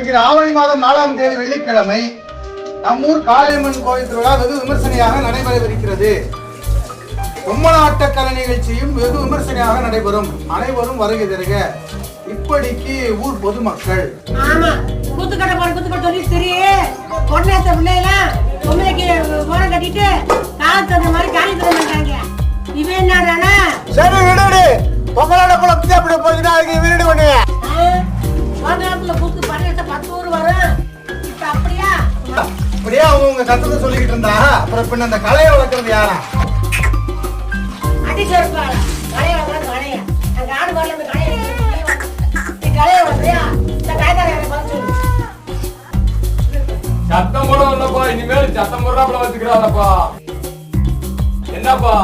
வருகிற ஆவணி மாதம் 4ஆம் தேதி வெள்ளிக்கிழமை நம்மூர் காளியம்மன் கோயில் திருவிழா வெகு விமர்சனையாக நடைபெறவிருக்கிறது. பொம்மலாட்ட கலை நிகழ்ச்சியும் வெகு விமர்சனையாக நடைபெறும். அனைவரும் வருகை தருக. இப்படிக்கு ஊர் பொதுமக்கள். ஆமா, குத்துக்கட்ட சொல்லி சரி, பொண்ணேத்த பிள்ளைலாம் பொம்மைக்கு ஓரம் கட்டிட்டு காலத்து அந்த மாதிரி காலி தர மாட்டாங்க. இவன் என்னடானா சரி விடு, பொம்மலாட்ட குளத்துக்கு அப்படி போச்சுன்னா அதுக்கு வீடு பண்ணுங்க. ஓரத்துல கூத்து பண்ண 10 ஊர் வரும். இப்ப அப்படியா அவங்க கத்தத்தை சொல்லிக்கிட்டு இருந்தா அப்புறம் பின்ன அந்த கலையை வளர்க்கறது யாரா? அடி சேர்ப்பாளா கலையை வளர்க்கறது கலையா? அங்க ஆடு வரல அந்த கலையை கலையை வளர்க்கறியா? இந்த காய்கறி பார்த்து சத்தம் போட வரலப்பா. இனிமேல் சத்தம் போடுறாப்புல வச்சுக்கிறாளப்பா. என்னப்பா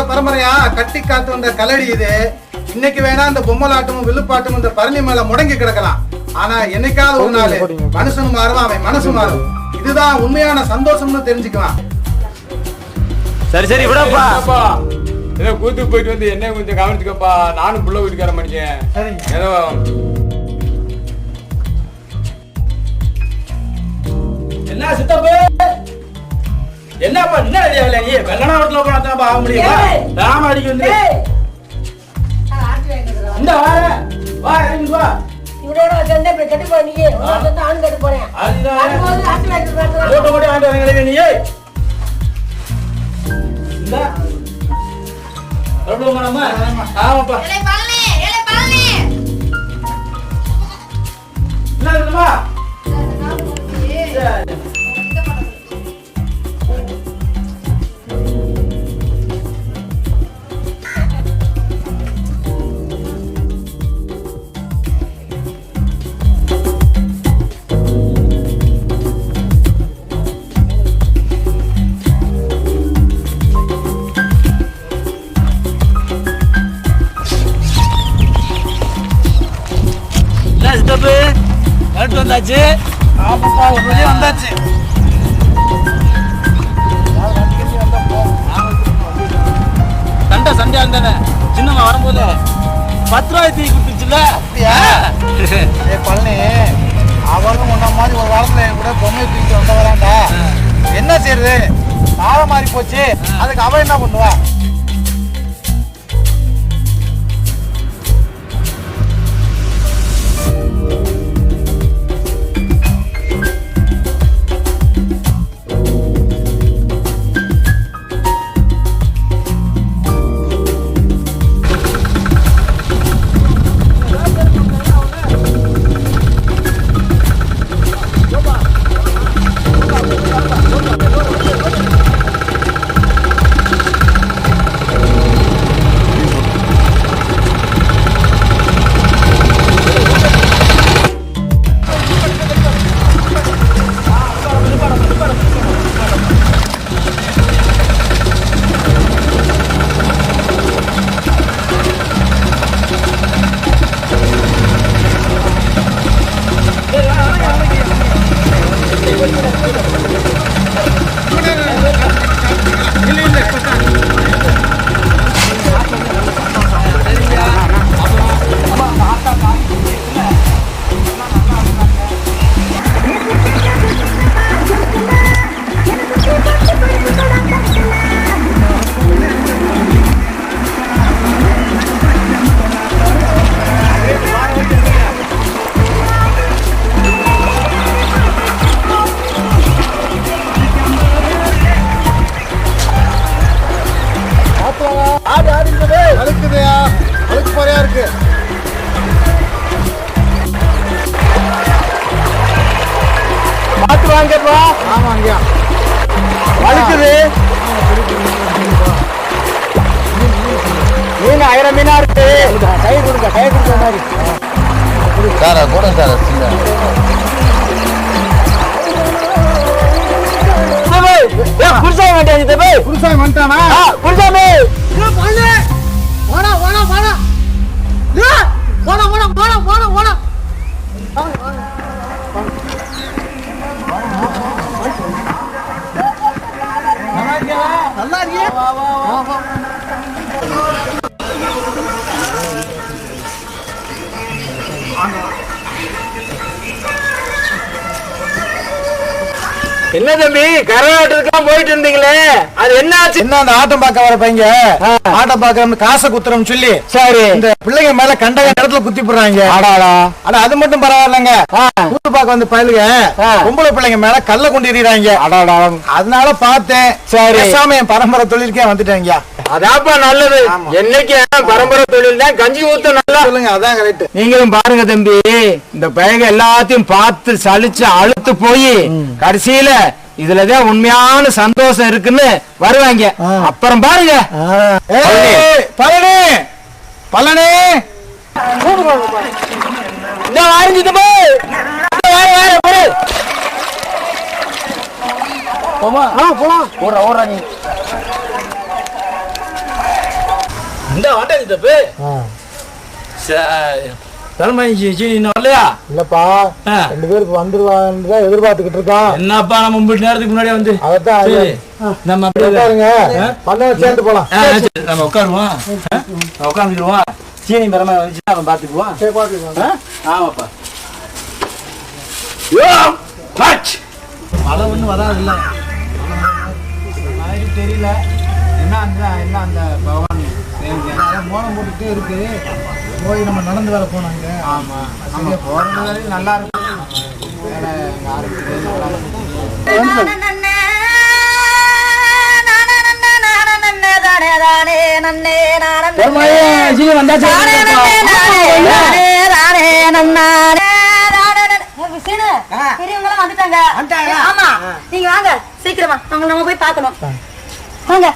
பரம்பரையா கட்டி காத்து வந்த கலடி இது. இன்னைக்கு வேணா இந்த பொம்மலாட்டமும் வில்லுப்பாட்டமும் இந்த பரணி மேல முடங்கி கிடக்கலாம். ஆனா என்னைக்காவது ஒரு நாள் மனுஷன் மாறுவான், அவன் மனசு மாறும். இதுதான் உண்மையான சந்தோஷம்னு தெரிஞ்சுக்கலாம். சரி விடப்பா. ஏதோ கூத்துக்கு போயிட்டு வந்து என்ன கொஞ்சம் கவனிச்சுக்கப்பா. நானும் புள்ள வீட்டுக்கார மனுஷன். ஏதோ என்ன சித்தப்பு என்னப்பா என்ன ஐடியா நீ வெள்ளநாட்டுல போனா ஆக முடியுமா? ராம அடிக்க வந்து இந்த வா இறங்கி வா. இவரோட சேர்ந்து இப்படி கட்டி போ. நீ ஆண் கட்டி போறேன். ஓட்ட ஓட்டி ஆண்டு வரீங்களே நீ. இந்த ரொம்ப மனமா ஆமாப்பா. என்ன இருக்குமா? கரெக்ட் வந்தாச்சு. ஆமாப்பா, ஒரு வழியா வந்தாச்சு. சண்டை இருந்தானே சின்னம்மா வரும்போது 10 ரூபாய் தீ கொடுத்துச்சுல. பழனி அவரும் முன்ன மாதிரி ஒரு காலத்துல என் கூட பொம்மை தூக்கிட்டு வந்த வராண்டா. என்ன செய்யறது, காலம் மாறி போச்சு. அதுக்கு அவன் என்ன பண்ணுவா? வாங்கப்பா. ஆமாங்க, வலிக்குது. மீன் 1000 மீனா இருக்கு. கை கொடுக்க மாதிரி சார் கூட சார் குருசாமி வேண்டிய சித்தப்பு. குருசாமி வந்துட்டானா? குருசாமி ஓடா ஓடா ஓடா ஓடா ஓடா ஓடா ஓடா ஓடா நல்லா இருக்கியா? என்ன தம்பி கரகாட்டத்துக்கு போயிட்டு இருந்தீங்களே அது என்ன ஆச்சு? என்ன அந்த ஆட்டம் பார்க்க வர பையங்க ஆட்டம் பார்க்க காசை குத்துறோம் சொல்லி சரி இந்த பிள்ளைங்க மேல கண்ட இடத்துல குத்தி போடுறாங்க. ஆனா அது மட்டும் பரவாயில்லைங்க. கூத்து பார்க்க வந்து பயலுங்க பொம்பளை பிள்ளைங்க மேல கல்ல கொண்டு எறிறாங்க. அதனால பார்த்தேன். சரி பேசாம என் பரம்பரை தொழிலுக்கே வந்துட்டாங்க. அதாப்பா நல்லது. என்னைக்கு பரம்பரை தொழில் தான் கஞ்சி ஊத்த நல்லா. சொல்லுங்க அதான் கரெக்ட். நீங்களும் பாருங்க தம்பி இந்த பையங்க எல்லாத்தையும் பார்த்து சலிச்சு அழுத்து போய் கடைசியில இதுலதான் உண்மையான சந்தோஷம் இருக்குன்னு வருவாங்க. அப்புறம் பாருங்க பழனி பழனி இந்த வாரிஞ்சு ஓடுறா நீ இந்த வாட்டா தப்பு வரலையா? இல்லப்பா 2 பேருக்கு வந்துருவாங்க எதிர்பார்த்துக்கிட்டு இருக்கோம். என்னப்பா நம்ம 3 நேரத்துக்கு முன்னாடி வந்து நம்ம சேர்ந்து போலாம். நம்ம உட்காருவோம் உட்காந்துருவோம். சீனி பெறமா வந்துச்சுன்னா அவன் பாத்துக்குவான். ஆமாப்பா மழை ஒன்றும் வராது இல்லை மாதிரி தெரியல. என்ன அந்த பகவான் மோனம் போட்டுட்டே இருக்கு. போய் நம்ம நடந்து வேலை போனாங்க. ஆமா நம்ம போறது நல்லா இருக்கும். வந்துட்டாங்க. ஆமா நீங்க வாங்க சீக்கிரமா நம்ம போய் பார்க்கணும். வாங்க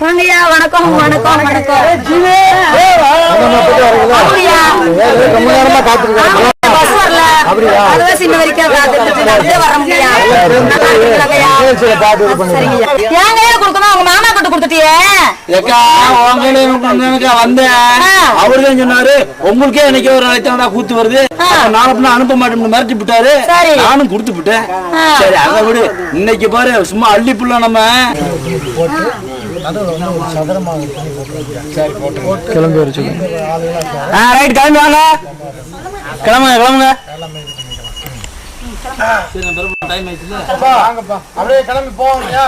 வாங்கய்யா. வணக்கம் வணக்கம் வணக்கம். பஸ் வரல அதுவே சின்ன வரைக்கும் வர முடியாது. கொடுக்கணும் உங்க மாமா கிட்ட கொடுத்துட்டியே. வந்தேன் அவருதான் சொன்னாரு உங்களுக்கே இன்னைக்கு ஒரு நாளைக்கு கூத்து வருது நாளை அனுப்ப மாட்டோம்னு மிரட்டி விட்டாரு. நானும் கொடுத்து விட்டேன். சரி அதை விடு இன்னைக்கு பாரு சும்மா அள்ளி புள்ள நம்ம கிளம்பி வர சொல்லு. ரைட் கிளம்பி வாங்க கிளம்புங்க கிளம்புங்க. டைம் ஆயிடுச்சுல வாங்கப்பா அப்படியே கிளம்பி போவாங்கயா.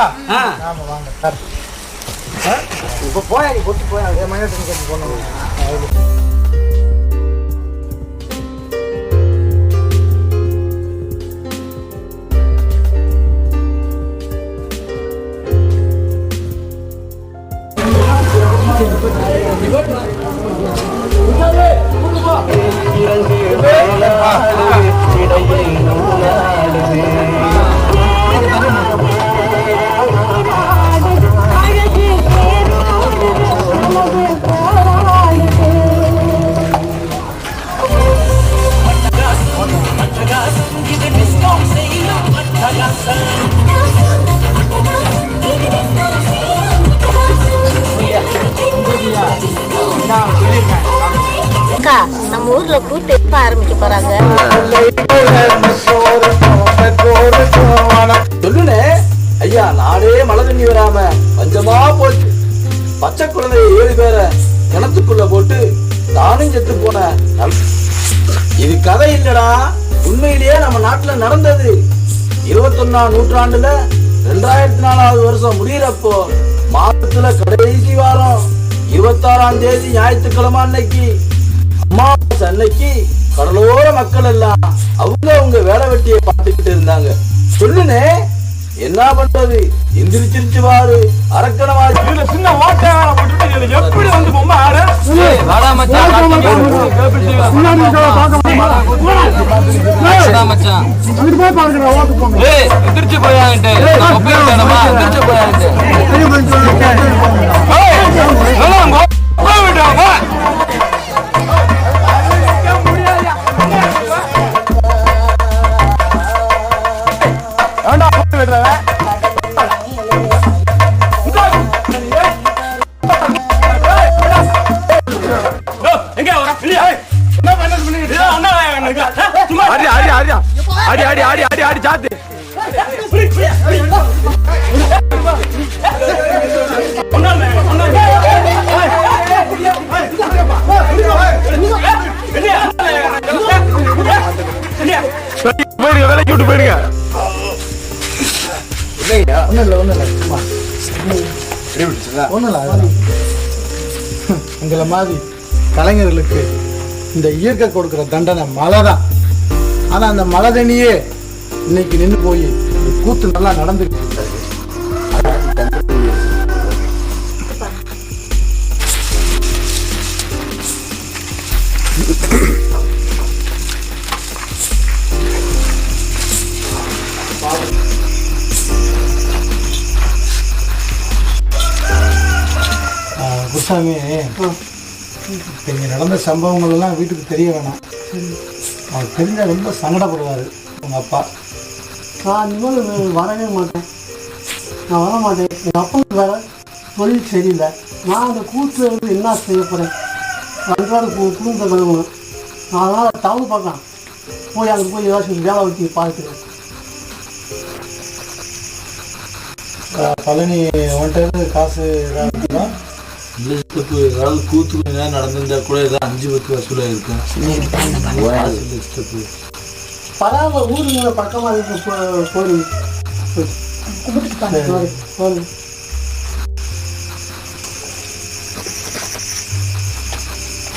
இப்போ போய் கொட்டு போய் மைனஸ் கொண்டு போனோம். நம்ம ஊர்ல கூட்டு எப்ப ஆரம்பிக்க போறாங்க? சொல்லுனே ஐயா நாடே மழை தண்ணி வராம பஞ்சமா போச்சு. பச்சை குழந்தைய 7 பேரை கிணத்துக்குள்ள போட்டு தானும் செத்து போன. இது கதை இல்லடா உண்மையிலேயே நம்ம நாட்டுல நடந்தது. 21ஆம் நூற்றாண்டுல 2004வது வருஷம் முடியறப்போ மாதத்துல கடைசி வாரம் 26ஆம் தேதி ஞாயிற்றுக்கிழமை அன்னைக்கு அமாவாசை அன்னைக்கு கடலோர மக்கள் எல்லாம் அவங்க வேலை வெட்டியை பார்த்துக்கிட்டு இருந்தாங்க. சொல்லுனே என்ன பண்றது எந்திரிச்சிருச்சு பாரு அரக்கணமா சின்ன ஓட்டை எப்படி வந்து பொம்மை ஆறு எந்திரிச்சு போயாங்கிட்டு அடி அடி அடி அடி அடி அடி அடி அடி சாத்து போயிடுங்க, வேலைக்கு விட்டு போயிடுங்க. உங்களை மாதிரி கலைஞர்களுக்கு இந்த இயற்கை கொடுக்கிற தண்டனை மழை தான். ஆனா அந்த மழை தண்ணியே இன்னைக்கு நின்று போய் கூத்து நல்லா நடந்துருக்கு. குருசாமி, இங்கே நடந்த சம்பவங்கள் எல்லாம் வீட்டுக்கு தெரிய வேணாம். அவர் தெரிஞ்ச ரொம்ப சங்கடப்படுவார் உங்கள் அப்பா. நான் இனிமேல் வரவே மாட்டேன், நான் வர மாட்டேன். எங்கள் அப்பாவுக்கு வேற தொழில் சரியில்லை. நான் அந்த கூட்டு வந்து என்ன செய்ய போகிறேன்? அன்றாட குடும்பத்தை கழுவணும். நான் அதனால் டவுன் பார்க்கலாம், போய் அங்கே போய் ஏதாச்சும் வேலை வச்சு பார்த்துக்கிறேன். பழனி வந்துட்டு காசு ஏதாவது ஏதாவது கூத்து நடந்திருந்தா கூட ஏதாவது 5-10 வசூலாக இருக்கும். பரவாயில்ல, ஊருக்கு பக்கமாக இருக்கு.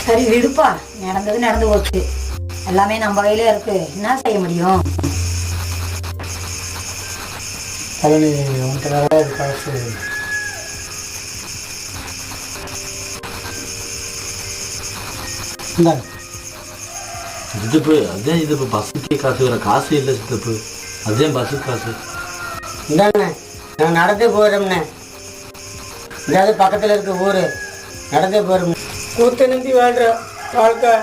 சரி விடுப்பா, நடந்தது நடந்து போச்சு. எல்லாமே நம்ம கையில இருக்கு, என்ன செய்ய முடியும்? பழனி வந்துட்டு நிறைய காசு சித்தப்பு. அதே இது இப்போ பஸ்ஸுக்கே காசு வேற காசு இல்லை சித்தப்பு. அதே பஸ்ஸுக்கு காசு இந்தாண்ணே, நான் நடந்தே போயிடும்ண்ணே. இதாவது பக்கத்தில் இருக்க ஊர், நடந்தே போயிடும். கூத்த நம்பி வாழ்கிற வாழ்க்கை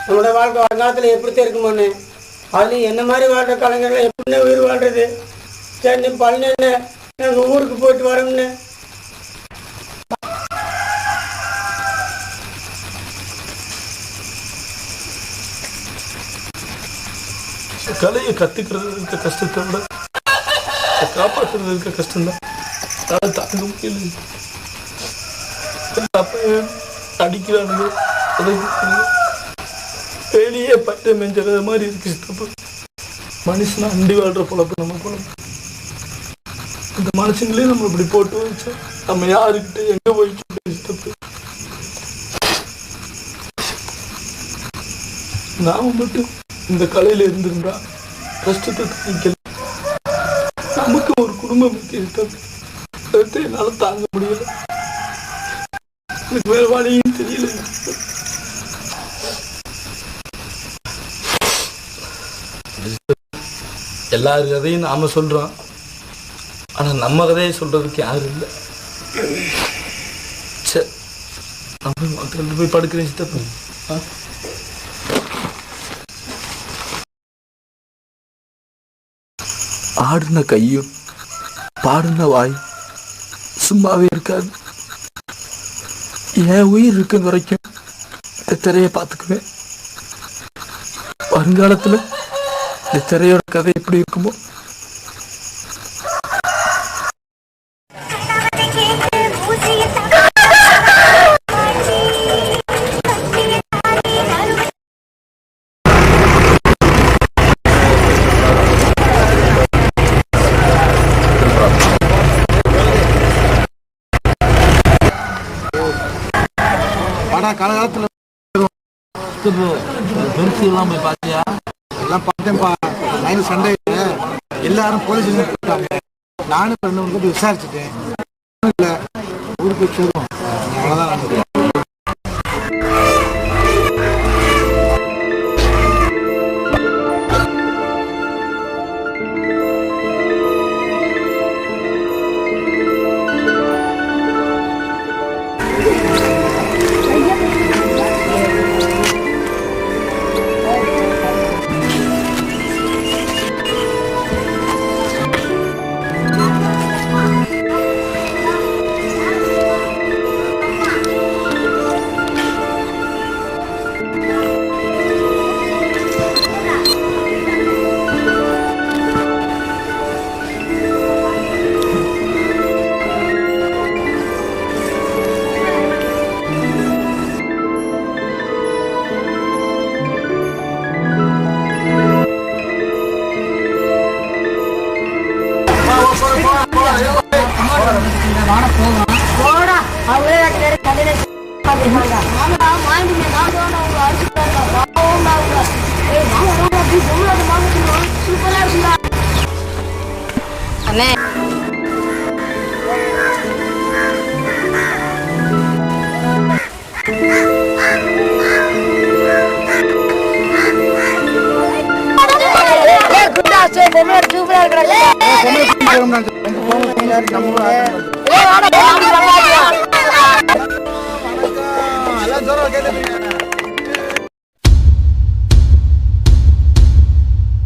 நம்மளோட வாழ்க்கை வருங்காலத்தில் எப்படி இருக்குமோன்னு, அதுலேயும் என்ன மாதிரி வாழ்கிற கலைஞர்கள் எப்படின்னு உயிர் வாழ்கிறது. சரி பழனின்னு நாங்கள் ஊருக்கு போயிட்டு வரோம்னு. கலையை கற்றுக்கிறது இருக்க கஷ்டத்தை விட காப்பாற்றுறது இருக்க கஷ்டம்தான். அதை தாங்க முடியல. அப்போ அடிக்கிறானுங்க, வெளியே பட்டை மெஞ்சுறது மாதிரி இருக்கு சித்தப்பு. மனுஷனா அண்டி வாழ்கிற பொழப்பு நம்ம பொழப்பு. இந்த மனுஷங்களே நம்ம இப்படி போட்டு வச்சா நம்ம யாருக்கிட்ட எங்கே போயிட்டு சித்தப்பு. நாம மட்டும் இந்த கலையில இருந்திருந்தா கஷ்டத்தை தாங்கிக்கல. நமக்கு ஒரு குடும்பம் இருக்கு, என்னால தாங்க முடியல. எனக்கு வேற வழியும் தெரியல. எல்லாரு கதையும் நாம சொல்றோம், ஆனா நம்ம கதையை சொல்றதுக்கு யாரும் இல்லை. சரி, நம்ம போய் படுக்கிறேன் சித்தப்பா. ஆடுன கையும் பாடுன வாய் சும்மாவே இருக்காது. என் உயிர் இருக்கும் வரைக்கும் இந்த திரையை பார்த்துக்குவேன். வருங்காலத்தில் இந்த திரையோட கதை எப்படி இருக்குமோ. காலகாலத்தில் எல்லாம் போய் பார்த்தியா? எல்லாம் பார்த்தேன்ப்பா. லைன் சண்டை எல்லாரும் போலீஸ் போட்டாங்க. நானும் 2 மூணு போய் விசாரிச்சுட்டேன். இல்லை ஊருக்கு சேரும், அவ்வளோதான் நடந்தது. அவங்களே கடையில பார்த்துருக்காங்க. ஆமாடா வாங்கிங்க நான் தான் அவங்க அடிச்சுட்டாங்க. பாவம்டா அவங்க. ஏய் வாங்க அப்படி பொங்கல் வாங்கிட்டு சூப்பரா இருக்குடா. அண்ணே சூப்பரா இருக்கிறாங்க.